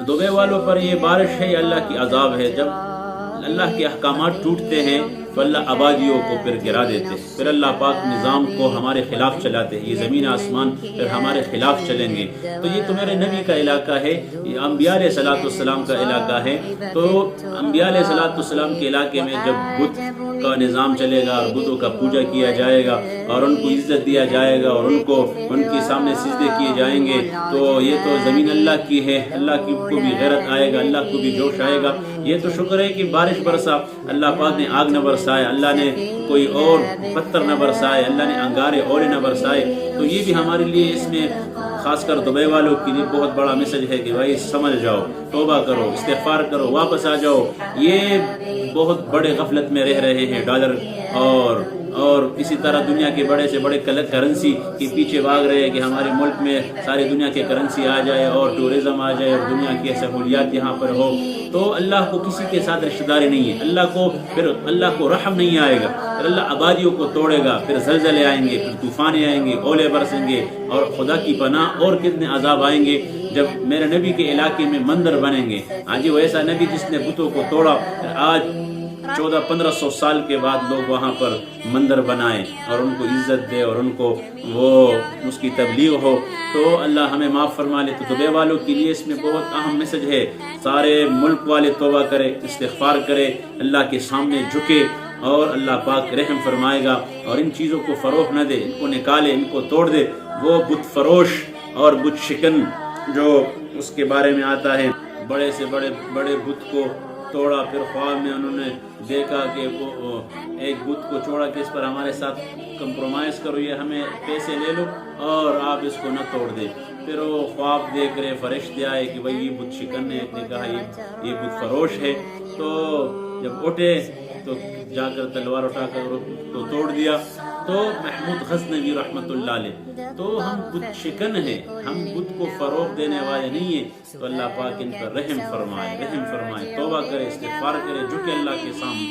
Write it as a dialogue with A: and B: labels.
A: Dubai वालों पर ये बारिश है, ये अल्लाह की अजाब है। जब अल्लाह के अहकामात टूटते हैं तो अल्लाह आबादियों को फिर गिरा देते हैं, फिर अल्लाह पाक निज़ाम को हमारे खिलाफ चलाते हैं। ये ज़मीन आसमान फिर हमारे खिलाफ चलेंगे। तो ये तो मेरे नबी का इलाका है, ये अम्बिया अलैहिस्सलाम का इलाका है। तो अम्बिया अलैहिस्सलाम के इलाके में जब बुत का निज़ाम चलेगा और बुतों का पूजा किया जाएगा और उनको इज्जत दिया जाएगा और उनको उनके सामने सिजदे किए जाएंगे, तो ये तो ज़मीन अल्लाह की है, अल्लाह की को भी गैरत आएगा, अल्लाह को भी जोश आएगा। ये तो शुक्र है कि बारिश बरसा, अल्लाह पाक ने आग न बरसाए, अल्लाह ने कोई और पत्थर न बरसाए, अल्लाह ने अंगारे ओले न बरसाए। तो ये भी हमारे लिए इसमें खासकर दुबई वालों के लिए बहुत बड़ा मैसेज है कि भाई समझ जाओ, तौबा करो, इस्तिग़फ़ार करो, वापस आ जाओ। ये बहुत बड़े गफलत में रह रहे हैं डॉलर और इसी तरह दुनिया के बड़े से बड़े करेंसी के पीछे भाग रहे हैं कि हमारे मुल्क में सारी दुनिया की करेंसी आ जाए और टूरिज़्म आ जाए और दुनिया की सहूलियात यहाँ पर हो। तो अल्लाह को किसी के साथ रिश्तेदारी नहीं है, अल्लाह को रहम नहीं आएगा, फिर अल्लाह आबादियों को तोड़ेगा, फिर ज़लज़ले आएंगे, फिर तूफ़ान आएंगे, ओले बरसेंगे और खुदा की पनाह और कितने अजाब आएंगे जब मेरे नबी के इलाके में मंदिर बनेंगे। आज वो ऐसा नबी जिसने बुतों को तोड़ा, आज 1400-1500 साल के बाद लोग वहाँ पर मंदिर बनाएं और उनको इज्जत दे और उनको वो उसकी तबलीग हो। तो अल्लाह हमें माफ़ फरमा ले। तो दुबई वालों के लिए इसमें बहुत अहम मैसेज है, सारे मुल्क वाले तौबा करें, इस्तिग़फ़ार करें, अल्लाह के सामने झुके और अल्लाह पाक रहम फरमाएगा और इन चीज़ों को फ़रोग़ न दे, इनको निकाले, इनको तोड़ दे। वो बुत फरोश और बुत शिकन जो उसके बारे में आता है, बड़े से बड़े बुत को तोड़ा, फिर ख्वाब में उन्होंने देखा कि वो एक बुत को छोड़ा कि इस पर हमारे साथ कंप्रोमाइज़ करो, ये हमें पैसे ले लो और आप इसको न तोड़ दे। फिर वो ख्वाब देख रहे फरिश्ते आए कि भाई ये बुत शिकन है, ने कहा ये बुत फरोश है। तो जब उठे तो जाकर तलवार उठाकर तो तोड़ दिया। तो महमूद गज़नवी रहमतुल्लाह अलैह, तो हम बुत शिकन हैं, हम बुत को फ़रोग़ देने वाले नहीं हैं। तो अल्लाह पाक इन पर रहम फरमाए, तौबा करे, इस्तिग़फ़ार करे, झुके अल्लाह के सामने।